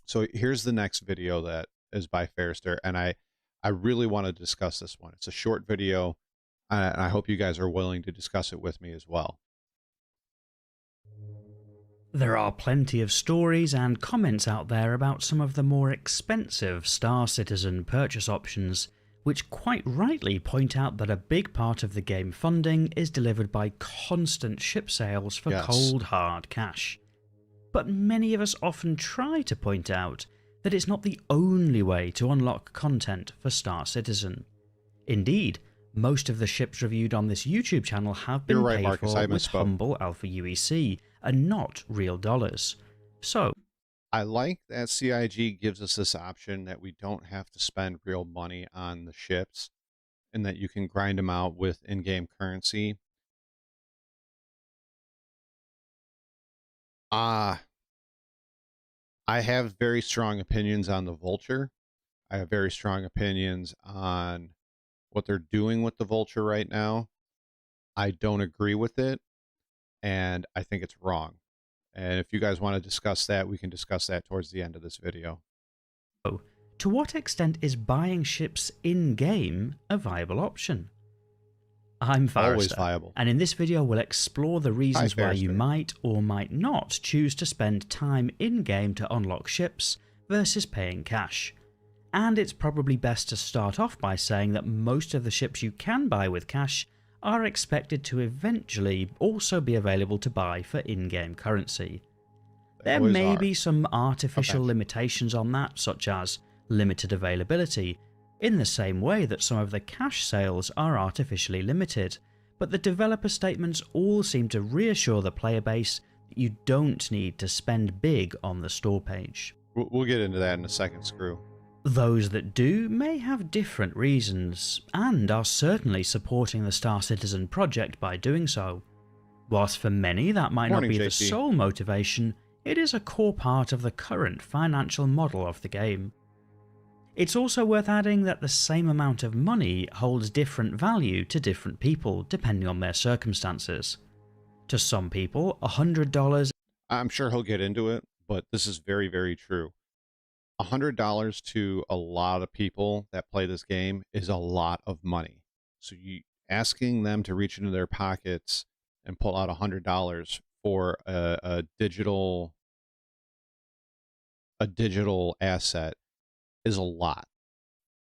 So here's the next video that is by Fairster, and I really want to discuss this one. It's a short video, and I hope you guys are willing to discuss it with me as well. There are plenty of stories and comments out there about some of the more expensive Star Citizen purchase options, which quite rightly point out that a big part of the game funding is delivered by constant ship sales for Yes. cold hard cash. But many of us often try to point out that it's not the only way to unlock content for Star Citizen. Indeed, most of the ships reviewed on this YouTube channel have You're been right, paid Marcus. for I with misspoke. humble alpha UEC and not real dollars. So, I like that CIG gives us this option that we don't have to spend real money on the ships and that you can grind them out with in-game currency. I have very strong opinions on the Vulture. I have very strong opinions on what they're doing with the Vulture right now. I don't agree with it, and I think it's wrong. And if you guys want to discuss that, we can discuss that towards the end of this video. to what extent is buying ships in-game a viable option? I'm Always Forrester, viable. and in this video we'll explore the reasons why you Forrester. might or might not choose to spend time in-game to unlock ships versus paying cash. And it's probably best to start off by saying that most of the ships you can buy with cash are expected to eventually also be available to buy for in-game currency. There Always may are. be some artificial Eventually. limitations on that, such as limited availability, in the same way that some of the cash sales are artificially limited, but the developer statements all seem to reassure the player base that you don't need to spend big on the store page. We'll get into that in a second, Screw. Those that do may have different reasons, and are certainly supporting the Star Citizen project by doing so. Whilst for many that might Morning, not be the JT. sole motivation, it is a core part of the current financial model of the game. It's also worth adding that the same amount of money holds different value to different people depending on their circumstances. To some people, $100 I'm sure he'll get into it, but this is very, very true. $100 to a lot of people that play this game is a lot of money. So you asking them to reach into their pockets and pull out $100 for a digital asset is a lot.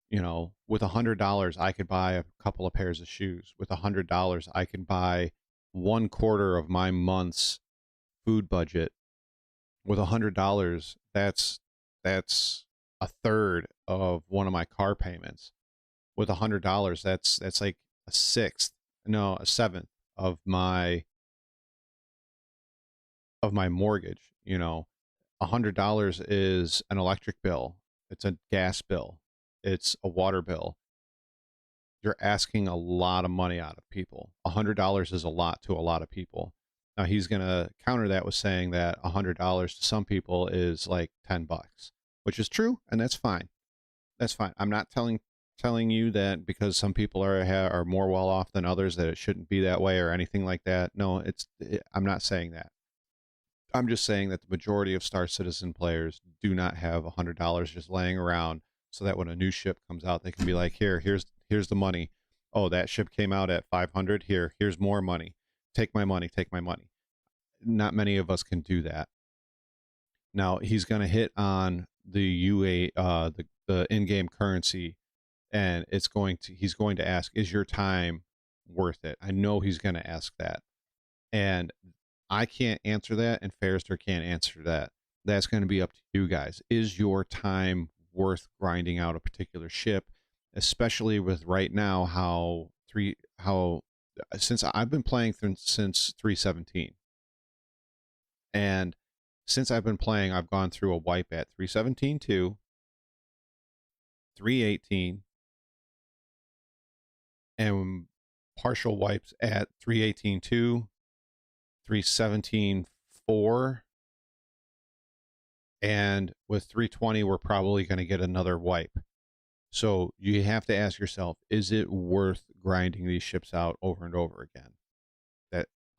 You know, with $100, I could buy a couple of pairs of shoes. With $100, I can buy 1/4 of my month's food budget. With $100, that's a third of one of my car payments. With $100, that's like a sixth, no, a seventh of my mortgage. You know, $100 is an electric bill, it's a gas bill, it's a water bill. You're asking a lot of money out of people. $100 is a lot to a lot of people. Now he's gonna counter that with saying that $100 to some people is like $10, which is true, and that's fine. That's fine. I'm not telling you that because some people are more well off than others that it shouldn't be that way or anything like that. No, I'm not saying that. I'm just saying that the majority of Star Citizen players do not have $100 just laying around, so that when a new ship comes out, they can be like, here's the money. Oh, that ship came out at 500. Here's more money. Take my money. Take my money. Not many of us can do that. Now he's going to hit on the in-game currency, and he's going to ask, is your time worth it? I know he's going to ask that, and I can't answer that, and Fairster can't answer that. That's going to be up to you guys. Is your time worth grinding out a particular ship, especially with right now since I've been playing since 317, and since I've been playing, I've gone through a wipe at 317.2, 318, and partial wipes at 318.2, 317.4, and with 320 we're probably going to get another wipe. So you have to ask yourself, is it worth grinding these ships out over and over again?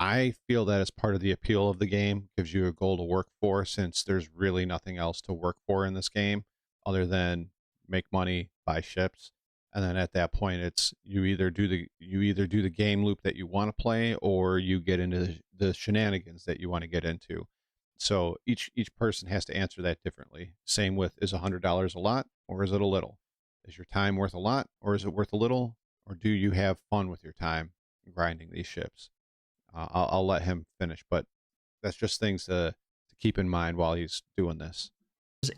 I feel that is part of the appeal of the game, gives you a goal to work for, since there's really nothing else to work for in this game other than make money, buy ships. And then at that point, it's you either do the game loop that you want to play, or you get into the shenanigans that you want to get into. So each person has to answer that differently. Same with, is $100 a lot or is it a little? Is your time worth a lot or is it worth a little? Or do you have fun with your time grinding these ships? I'll let him finish, but that's just things to keep in mind while he's doing this.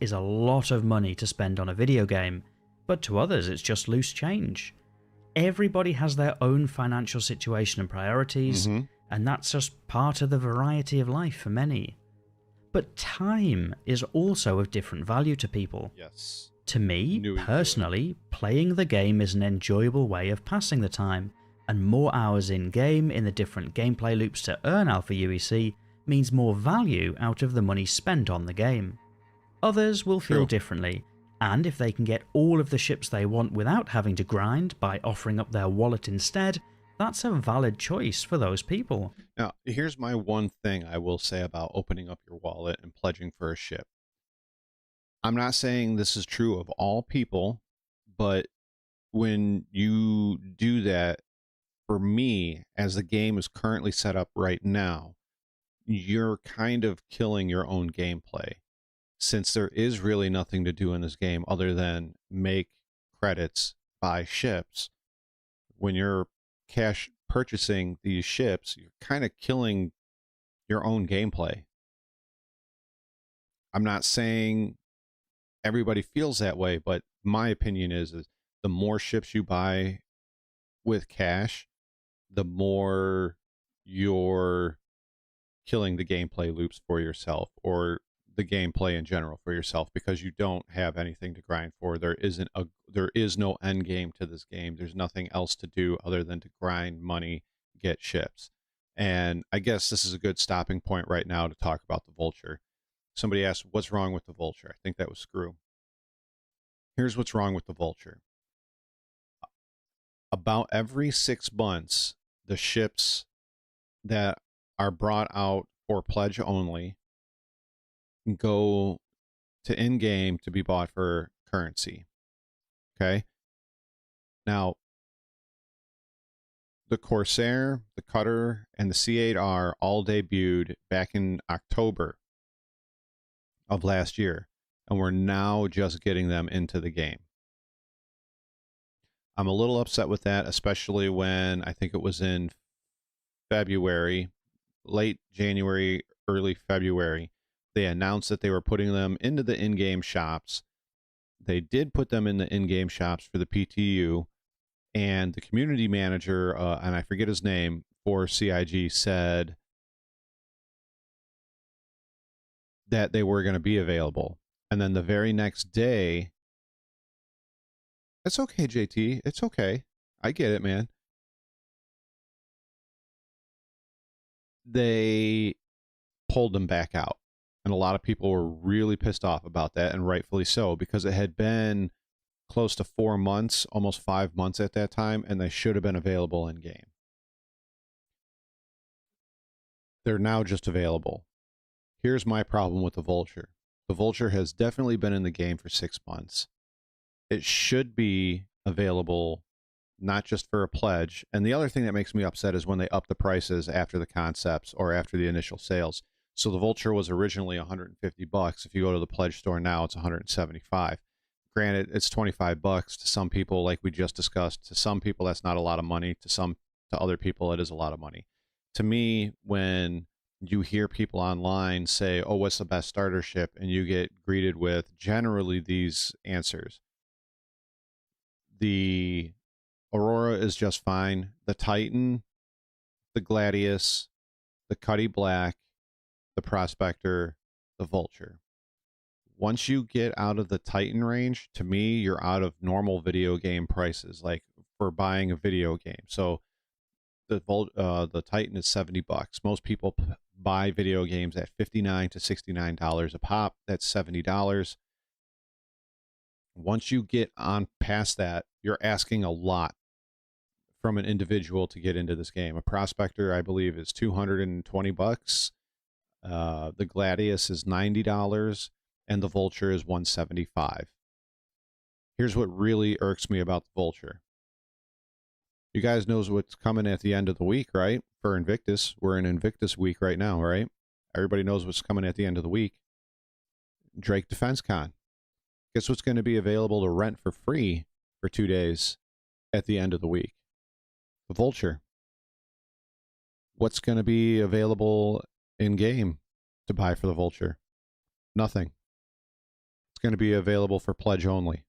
Is a lot of money to spend on a video game, but to others it's just loose change. Everybody has their own financial situation and priorities, Mm-hmm. and that's just part of the variety of life for many. But time is also of different value to people. Yes. To me, Knew he would. personally, playing the game is an enjoyable way of passing the time, and more hours in-game in the different gameplay loops to earn Alpha UEC means more value out of the money spent on the game. Others will feel True. differently, and if they can get all of the ships they want without having to grind by offering up their wallet instead, that's a valid choice for those people. Now, here's my one thing I will say about opening up your wallet and pledging for a ship. I'm not saying this is true of all people, but when you do that, for me, as the game is currently set up right now, you're kind of killing your own gameplay, since there is really nothing to do in this game other than make credits, buy ships. When you're cash purchasing these ships, you're kind of killing your own gameplay. I'm not saying everybody feels that way, but my opinion is the more ships you buy with cash, the more you're killing the gameplay loops for yourself, or the gameplay in general for yourself, because you don't have anything to grind for. There is no end game to this game. There's nothing else to do other than to grind money, get ships. And I guess this is a good stopping point right now to talk about the Vulture. Somebody asked, what's wrong with the Vulture? I think that was Screw. Here's what's wrong with the Vulture. About every 6 months, the ships that are brought out for pledge only go to in-game to be bought for currency. Okay? Now, the Corsair, the Cutter, and the C8R all debuted back in October of last year, and we're now just getting them into the game. I'm a little upset with that, especially when I think it was in February, late January, early February, they announced that they were putting them into the in-game shops. They did put them in the in-game shops for the PTU, and the community manager, and I forget his name, for CIG said that they were going to be available. And then the very next day, it's okay, JT, it's okay. I get it, man. They pulled them back out. And a lot of people were really pissed off about that, and rightfully so, because it had been close to 4 months, almost 5 months at that time, and they should have been available in game. They're now just available. Here's my problem with the Vulture. The Vulture has definitely been in the game for 6 months. It should be available not just for a pledge. And the other thing that makes me upset is when they up the prices after the concepts or after the initial sales. So the Vulture was originally $150. If you go to the pledge store now, it's $175. Granted, it's $25 to some people, like we just discussed. To some people, that's not a lot of money. To other people, it is a lot of money. To me, when you hear people online say, oh, what's the best starter ship? And you get greeted with generally these answers. The Aurora is just fine. The Titan, the Gladius, the Cuddy Black, the Prospector, the Vulture. Once you get out of the Titan range, to me, you're out of normal video game prices, like for buying a video game. So the Titan is $70. Most people buy video games at $59 to $69 a pop. That's $70. Once you get on past that, you're asking a lot from an individual to get into this game. A prospector, I believe, is $220. The Gladiator is $90, and the Vulture is $175. Here's what really irks me about the Vulture. You guys knows what's coming at the end of the week, right? For Invictus. We're in Invictus week right now, right? Everybody knows what's coming at the end of the week. Drake Defense Con. Guess what's going to be available to rent for free for 2 days at the end of the week? The Vulture. What's going to be available in game to buy for the Vulture? Nothing. It's going to be available for pledge only.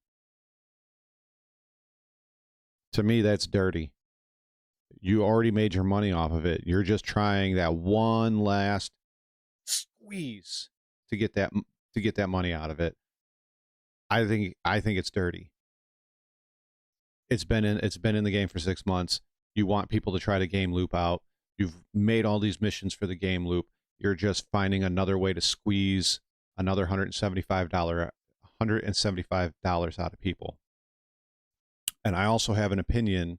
To me, that's dirty. You already made your money off of it. You're just trying that one last squeeze to get that money out of it. I think it's dirty. It's been in the game for 6 months. You want people to try to game loop out. You've made all these missions for the game loop. You're just finding another way to squeeze another $175 out of people. And I also have an opinion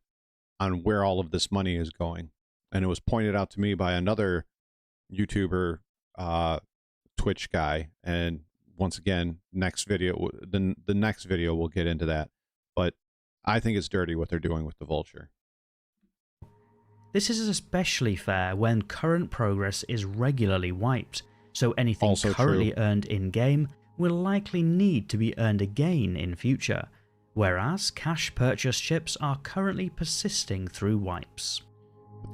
on where all of this money is going. And it was pointed out to me by another YouTuber, Twitch guy. And once again, the next video we'll get into that. But I think it's dirty what they're doing with the Vulture. This is especially fair when current progress is regularly wiped, so anything Also currently true. earned in-game will likely need to be earned again in future, whereas cash purchase ships are currently persisting through wipes.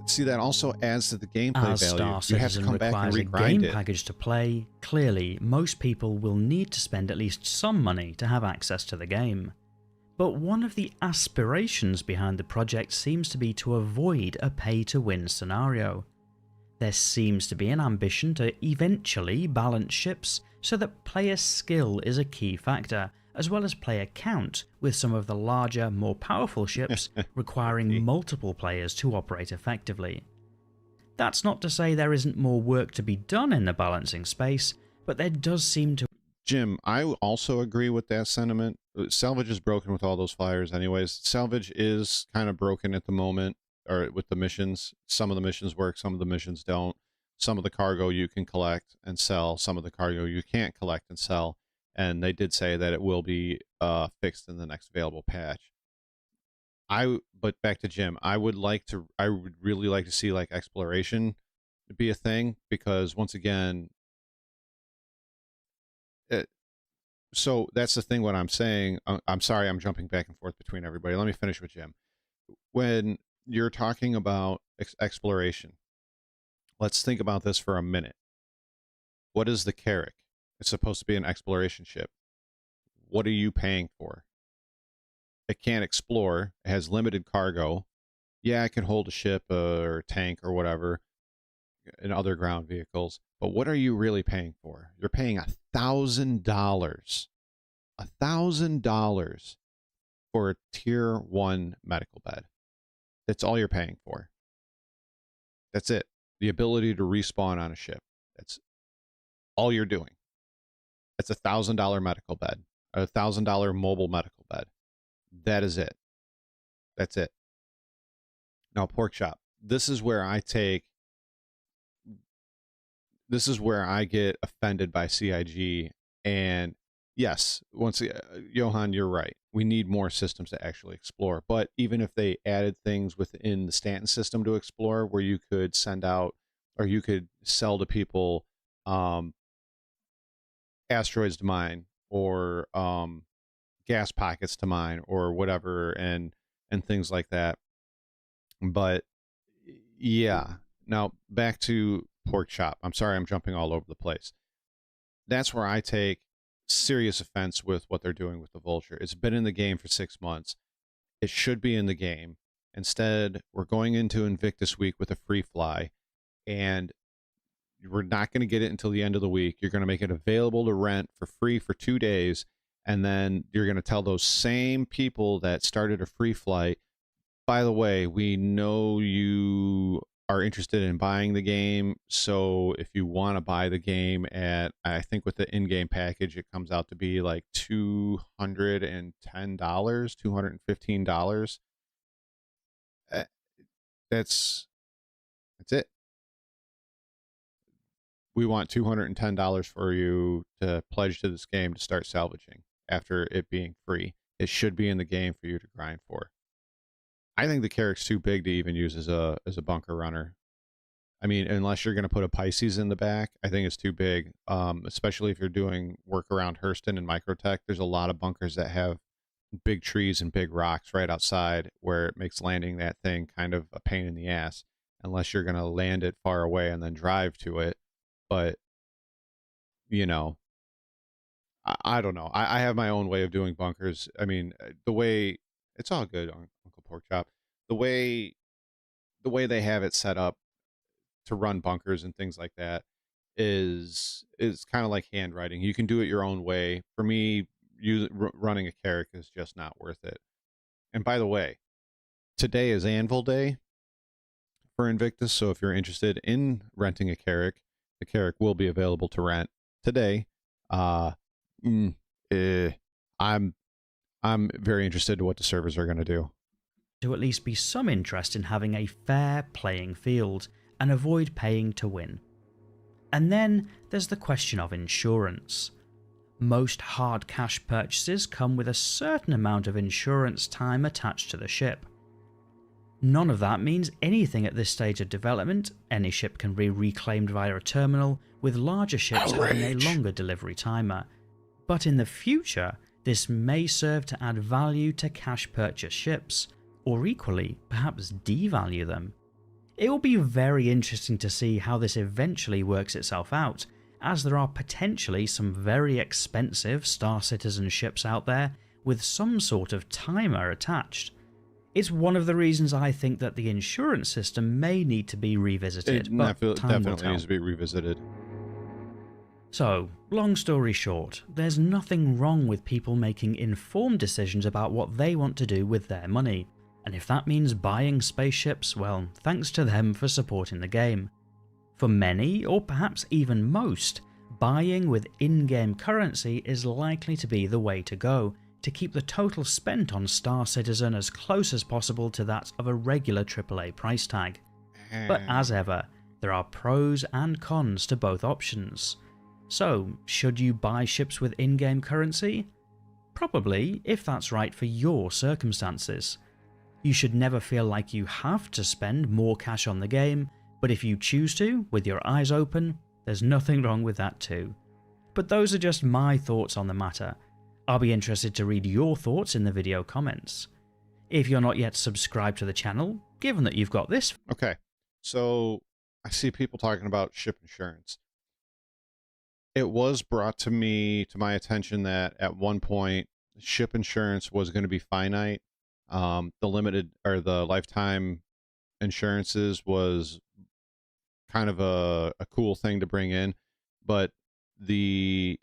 See, that also adds to the gameplay As value. Star You have to Citizen come back and requires a regrind game it. package to play, clearly most people will need to spend at least some money to have access to the game. But one of the aspirations behind the project seems to be to avoid a pay-to-win scenario. There seems to be an ambition to eventually balance ships so that player skill is a key factor, as well as player count, with some of the larger, more powerful ships requiring multiple players to operate effectively. That's not to say there isn't more work to be done in the balancing space, but there does seem to... Jim, I also agree with that sentiment. Salvage is broken with all those flyers anyways. Salvage is kind of broken at the moment, or with the missions. Some of the missions work, some of the missions don't. Some of the cargo you can collect and sell, some of the cargo you can't collect and sell. And they did say that it will be fixed in the next available patch. But back to Jim, I would really like to see like exploration be a thing, because once again, so that's the thing. What I'm saying, I'm sorry, I'm jumping back and forth between everybody. Let me finish with Jim. When you're talking about exploration, let's think about this for a minute. What is the Carrack? It's supposed to be an exploration ship. What are you paying for? It can't explore. It has limited cargo. Yeah, it can hold a ship or tank or whatever and other ground vehicles. But what are you really paying for? You're paying $1,000. $1,000 for a tier 1 medical bed. That's all you're paying for. That's it. The ability to respawn on a ship. That's all you're doing. It's $1,000 medical bed. A $1,000 mobile medical bed. That is it. That's it. Now, pork chop. This is where I get offended by CIG. And yes, Johan, you're right. We need more systems to actually explore. But even if they added things within the Stanton system to explore, where you could send out, or you could sell to people asteroids to mine, or gas pockets to mine, or whatever, and things like that. But yeah, now back to pork chop. I'm sorry, I'm jumping all over the place. That's where I take serious offense with what they're doing with the Vulture. It's been in the game for 6 months. It should be in the game. Instead, we're going into Invictus Week with a free fly, and we're not going to get it until the end of the week. You're going to make it available to rent for free for 2 days, and then you're going to tell those same people that started a free flight, by the way, we know you are interested in buying the game, so if you want to buy the game at, I think with the in-game package, it comes out to be like $210, $215. that's it. We want $210 for you to pledge to this game to start salvaging after it being free. It should be in the game for you to grind for. I think the carrick's too big to even use as a bunker runner. I mean, unless you're going to put a Pisces in the back, I think it's too big. Especially if you're doing work around Hurston and Microtech, there's a lot of bunkers that have big trees and big rocks right outside where it makes landing that thing kind of a pain in the ass unless you're going to land it far away and then drive to it. But, you know, I don't know. I have my own way of doing bunkers. I mean, the way it's all good, Uncle Porkchop. The way they have it set up to run bunkers and things like that is kind of like handwriting. You can do it your own way. For me, running a carrick is just not worth it. And by the way, today is Anvil Day for Invictus, so if you're interested in renting a carrick, the carrick will be available to rent today. I'm very interested in what the servers are going to do. To at least be some interest in having a fair playing field and avoid paying to win. And then there's the question of insurance. Most hard cash purchases come with a certain amount of insurance time attached to the ship. None of that means anything at this stage of development. Any ship can be reclaimed via a terminal, with larger ships having a longer delivery timer. But in the future, this may serve to add value to cash purchase ships, or equally, perhaps devalue them. It will be very interesting to see how this eventually works itself out, as there are potentially some very expensive Star Citizen ships out there with some sort of timer attached. It's one of the reasons I think that the insurance system may need to be revisited, but time will tell. Needs to be revisited. So, long story short, there's nothing wrong with people making informed decisions about what they want to do with their money, and if that means buying spaceships, well, thanks to them for supporting the game. For many, or perhaps even most, buying with in-game currency is likely to be the way to go, to keep the total spent on Star Citizen as close as possible to that of a regular AAA price tag. But as ever, there are pros and cons to both options. So, should you buy ships with in-game currency? Probably, if that's right for your circumstances. You should never feel like you have to spend more cash on the game, but if you choose to, with your eyes open, there's nothing wrong with that too. But those are just my thoughts on the matter. I'll be interested to read your thoughts in the video comments. If you're not yet subscribed to the channel, given that you've got this... Okay, so I see people talking about ship insurance. It was brought to my attention that at one point, ship insurance was going to be finite. The limited or the lifetime insurances was kind of a cool thing to bring in, but the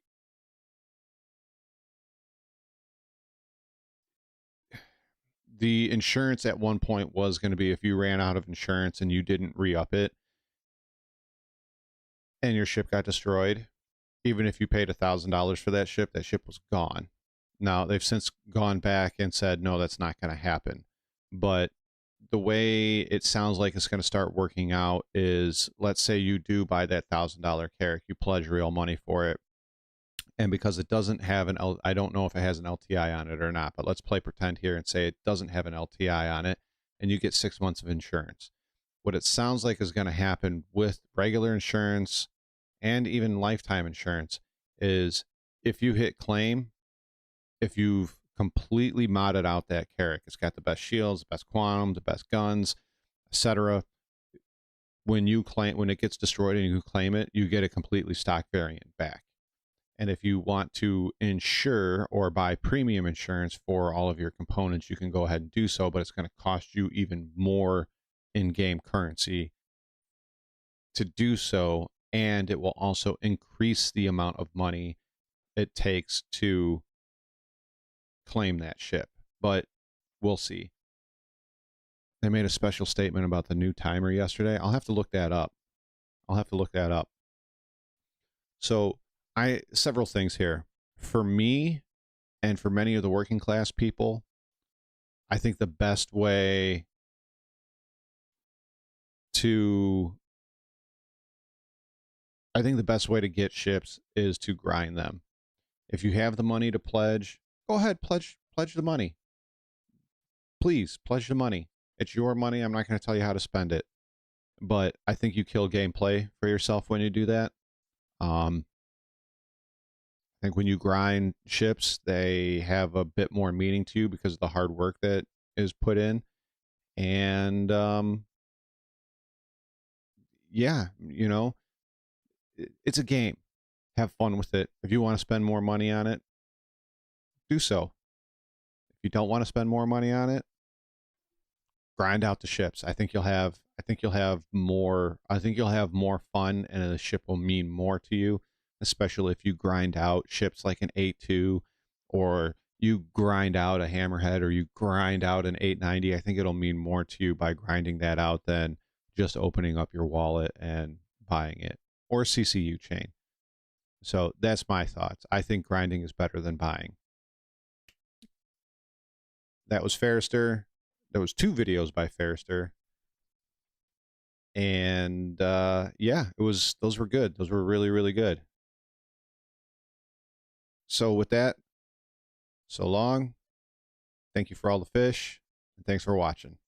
insurance at one point was going to be if you ran out of insurance and you didn't re-up it and your ship got destroyed, even if you paid $1,000 for that ship was gone. Now they've since gone back and said, no, that's not going to happen. But the way it sounds like it's going to start working out is, let's say you do buy that $1,000 carrick, you pledge real money for it. And because it doesn't have I don't know if it has an LTI on it or not, but let's play pretend here and say it doesn't have an LTI on it, and you get 6 months of insurance. What it sounds like is going to happen with regular insurance and even lifetime insurance is if you hit claim, if you've completely modded out that carrick, it's got the best shields, the best quantum, the best guns, etc. When it gets destroyed and you claim it, you get a completely stock variant back. And if you want to insure or buy premium insurance for all of your components, you can go ahead and do so, but it's going to cost you even more in-game currency to do so, and it will also increase the amount of money it takes to claim that ship. But we'll see. They made a special statement about the new timer yesterday. I'll have to look that up. So several things here. For me and for many of the working class people, I think the best way I think the best way to get ships is to grind them. If you have the money to pledge, go ahead, pledge the money. Please pledge the money. It's your money. I'm not going to tell you how to spend it, but I think you kill gameplay for yourself when you do that. I think when you grind ships, they have a bit more meaning to you because of the hard work that is put in. And yeah, you know, it's a game. Have fun with it. If you want to spend more money on it, do so. If you don't want to spend more money on it, grind out the ships. I think you'll have more fun, and the ship will mean more to you, especially if you grind out ships like an A2, or you grind out a Hammerhead, or you grind out an 890. I think it'll mean more to you by grinding that out than just opening up your wallet and buying it, or CCU chain. So that's my thoughts. I think grinding is better than buying. That was Ferrister. There was 2 videos by Ferrister. And yeah, those were good. Those were really, really good. So with that, so long. Thank you for all the fish, and thanks for watching.